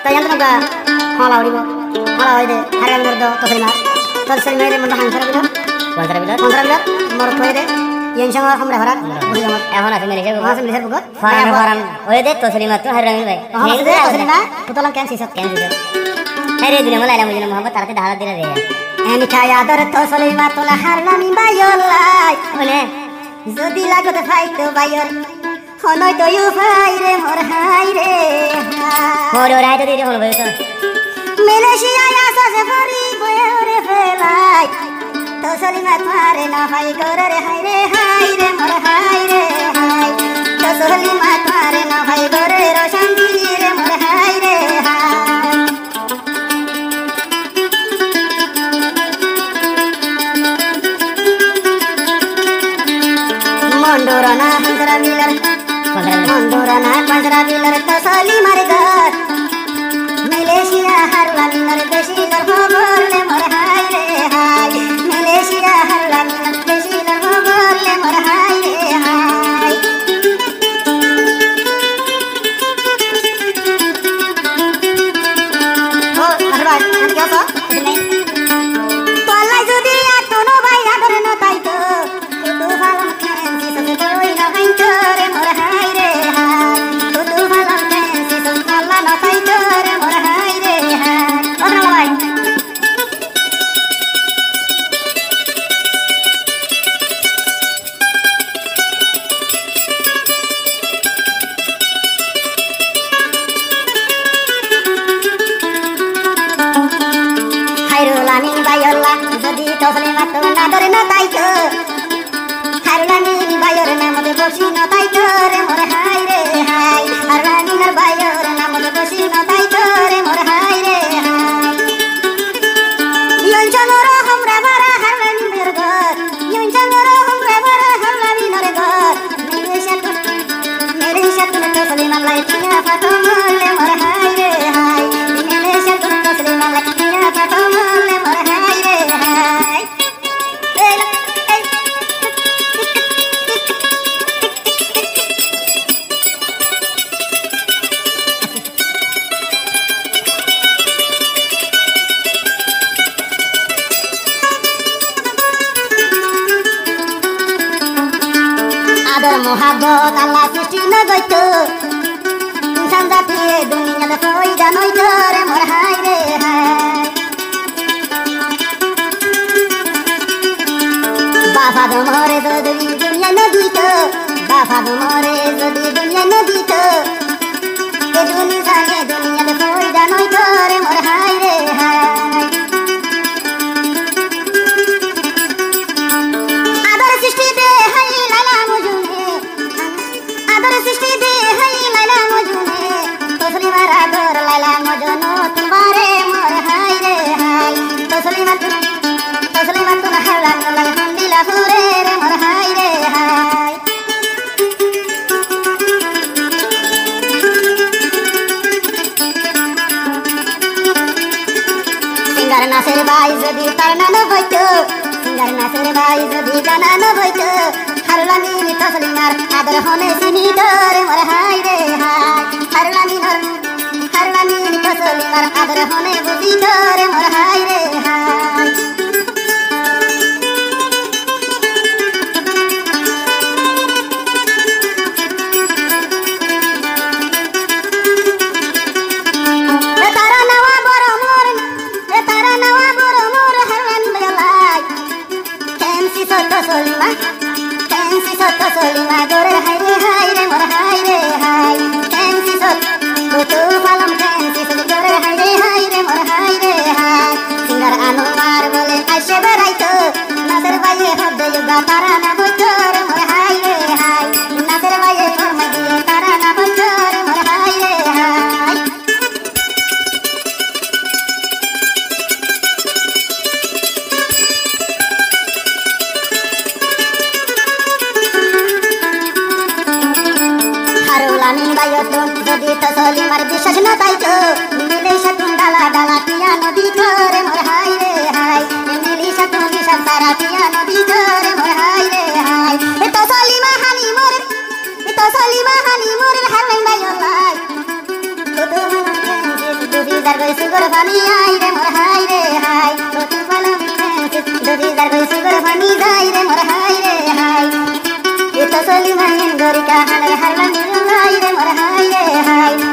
তাই জানতো না হলা উড়িব হলা হইদে হারাম দর্দ তসলিমা রে মন হাংসারা বিল পঞ্চরা বিল মর কইদে ইন সঙ্গ আমরা ভরা এখন আছে মেরে গো হাসিম লিসার বুক ফারান ওই দে তসলিমা তো হারাম ভাই এই দে তসলিমা পুতলাম কেন সিসত আরে দিলে মালা মুজে মোহাম্মদ তারাতে ধারা দিলা রে এনি খায়া দর তসলিমা তোলা হারলামি বায়লাই বলে যদি লাগত ফাইতো বায়র হনই তো ইউ ফাই রে মোর হাই রে মোর রাই তো দিরে হল ভাই তো মালয়েশিয়া আসে ফরি বয়রে ফেলাই তসলিমা মারে না ভাই করে রে হাই রে মোর হাই রে হাই তসলিমা মারে না ভাই করে রোশন রে মোর হাই রে হাই মন্ডোরানা হাজরা মিলার মন্ডোরানা হাজরা মিলার তসলিমা রে ঘর মালয়েশিয়া হারলা মিলার বেশি খবর লে মোর হাই রে হাই মালয়েশিয়া হারলা মিলার বেশি খবর লে মোর হাই রে হাই ও আরবাই আমি কি আছো তোলাই যদি আতনো ভাই আদর না তাইতো তুই ভালো খেলছিস তুই না ভাইতো রে মোর হাই রে হাই তুই ভালো খেলছিস আল্লাহ না তাইতো রে মোর হাই রে হাই ওরা ভাই হাইরুলানি বাইল্লা যদি তসলিমা তো না ধরে না তাইতো হারুলানি বাইর নামে বসি না তাইতো রে মোর হাই রে হাই হারুলানি নার বাইর নামে বসি না তাইতো রে মোর হাই রে হাই ইয়ন চলরো हमरा বড় হারুলানি মের ঘর ইয়ন চলরো हमरा বড় হারুলানি নার ঘর মেরে শাতুন তসলিমা লাইতিয়া ফাতমা লে মোর হাই রে হাই মেরে শাতুন তসলিমা লাইতিয়া ফাতমা লে মোর হাই রে হাই আদর মোহাব্বত আল্লাহ সৃষ্টি না গইতো ইনসান জাতি দুনিয়াতে ফয়দা নইতো রে মোর হাই রে হাই বাবা মরে যদি দুনিয়া না দিত বাবা মরে যদি দুনিয়া না দিত এ দুনিয়াতে ফয়দা নইতো রে মোর হাই রে হাই আদর সৃষ্টি দে হাই লালা মজুনে আদর সৃষ্টি দে হাই লালা মজুনে তসলিমার আদর লালা মজনু তোমারে মোর হাই রে হাই তসলিমা তো হাওলা লাল হামদিলা হুরে রে মোর হাই রে হাই সিঙ্গার নাসের ভাই যদি তার নাম হইতো সিঙ্গার নাসের ভাই যদি জানান হইতো হারুলানি তসলিমার আদর হনে চিনি রে মোর হাই রে হাই হারুলানি তসলিমার আদর হনে বুঝি রে মোর হাই রে হাই তসলিমা দরে হাই রে মোর হাই রে হাই ফ্যান্সি সত তো ফালাম ফ্যান্সি সত দরে হাই রে মোর হাই রে হাই সিঙ্গার আনোয়ার বলে আইসে বেড়াইতো নাসের বাইয়ে হদ্দ যুগা তারা না হইতো রে মোর হাই রে হাই নাসের বাইয়ে ফরমা দিয়ে তারা না হইতো রে মোর হাই রে হাই হারুলানি বাইয়তুন যদি তসলিমার বিশ্বাস না তাইতো মিলে শাতুন ডালা ডালা টিয়া নদী রে মোর হাই রে হাই মিলে শাতুন বিশাল তারা টিয়া নদী রে মোর হাই রে যার কই সুগর পানি আই রে মোর হাই রে হাই ও তু বলো যদি যার কই সুগর পানি যাই রে মোর হাই রে হাই এ তো সলি মাইন গরি কাহান হারলা নিলাই রে মোর হাই রে হাই